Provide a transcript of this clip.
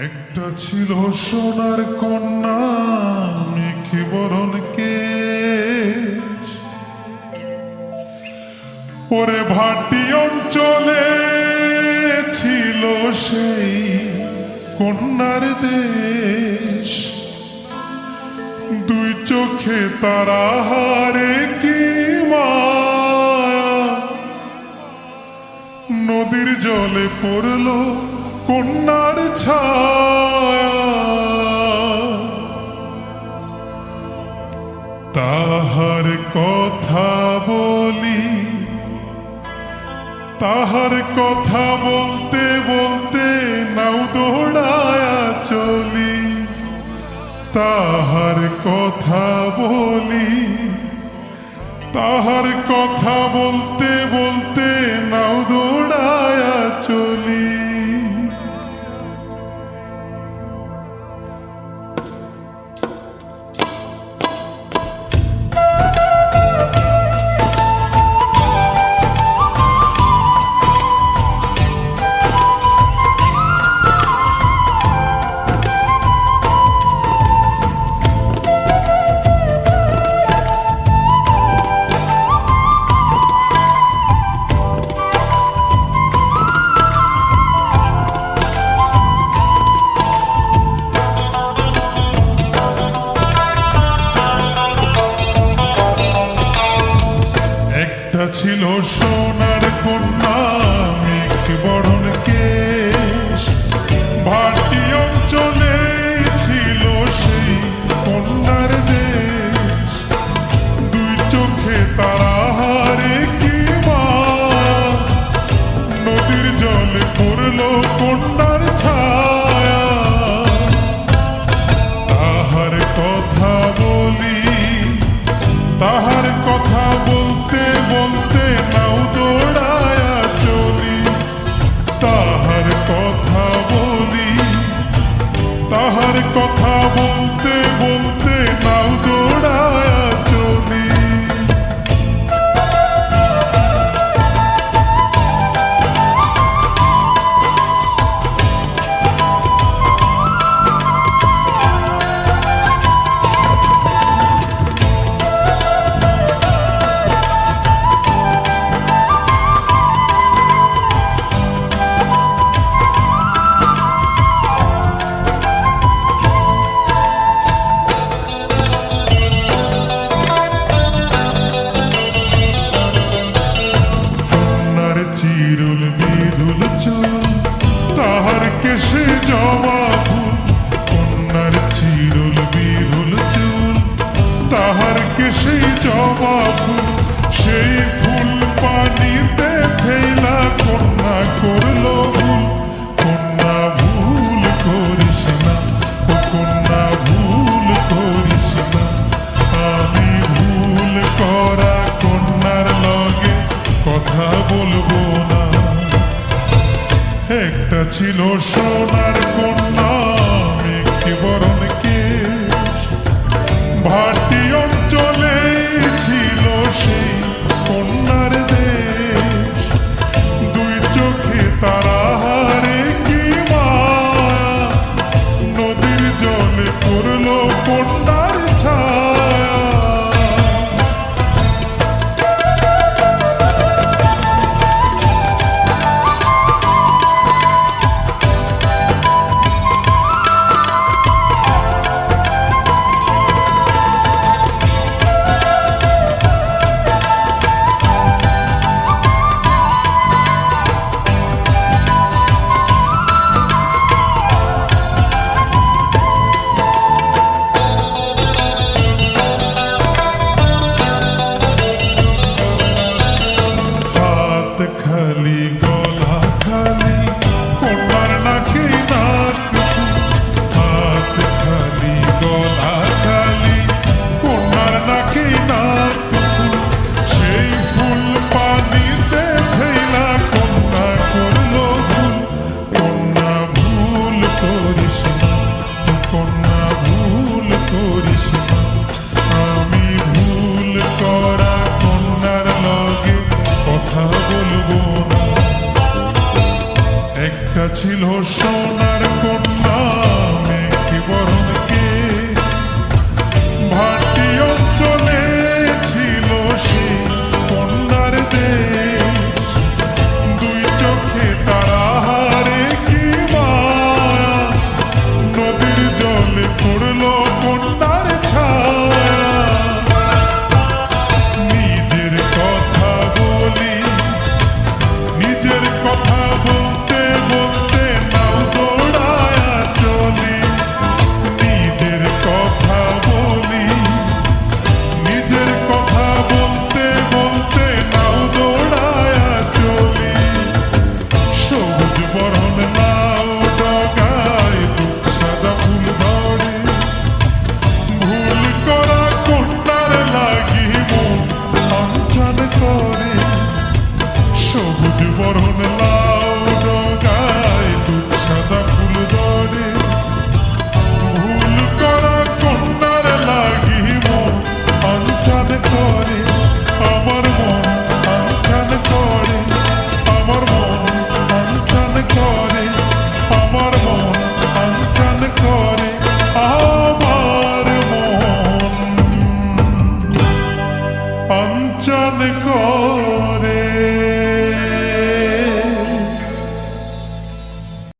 একটা ছিল সোনার কন্যা মেঘে বরণ কেশ, ওরে ভাটি অঞ্চলে ছিল সেই কন্যার দেশ। দুই চোখে তারা হারে কি মায়া, নদীর জলে পড়ল কন্যার ছায়া। তাহার কথা বলি, তাহার কথা বলতে বলতে নাও দৌড়ায়া চলি। তাহার কথা বলি, তাহার কথা বলতে বলতে নাও দৌড়ায়া চলি। ছিল সোনার কন্যা মেঘে বরণ কেশ, ভাটি অঞ্চলে ছিল সেই কন্যার দেশ। দুই চোখে তারা হারে কি মায়া, নদীর জলে পড়ল কন্যার ছায়া। তাহার কথা বলি, তাহার কথা বলতে বলতে নাও দৌড়ায়া চলি। তাহার কথা বলি, তাহার কথা বলতে বলতে নাও দৌড়ায়া চলি। চিরুল বিধুল চুল, তাহার কেশে জবা ফুল। কন্যার চিরুল বিধুল চুল, তাহার কেশে জবা ফুল। সেই ফুল পানিতে ফেলা কন্যা করল ভুল। কন্যা ভুল করিস না, ও কন্যা ভুল করিস না। আমি ভুল করা কন্যার লগে কথা বলবো না। একটা ছিল সোনার কন্যা মেঘে বরণ কেশ, ভাটি অঞ্চলে ছিল সেই কন্যার দেশ। দুই চোখে তারা হারে কি মায়া, নদীর জলে পড়ল কন্যার ছায়া। খালি গলা খালি কন্যার নাকে নাক ফুল। হাত খালি গলা খালি কন্যার নাকে নাক ফুল। সেই ফুল পানিতে ফেলা কন্যা করল ভুল। কন্যা ভুল করিস না, কন্যা ভুল করিস না। আমি ভুল করা কন্যার লগে কথা বলবো না। একটা ছিল সোনার কন্যা আনচান করে আমার মন আনচান করে আমার মন আনচান করে আমার মন আনচান করে আমার মন আনচান করে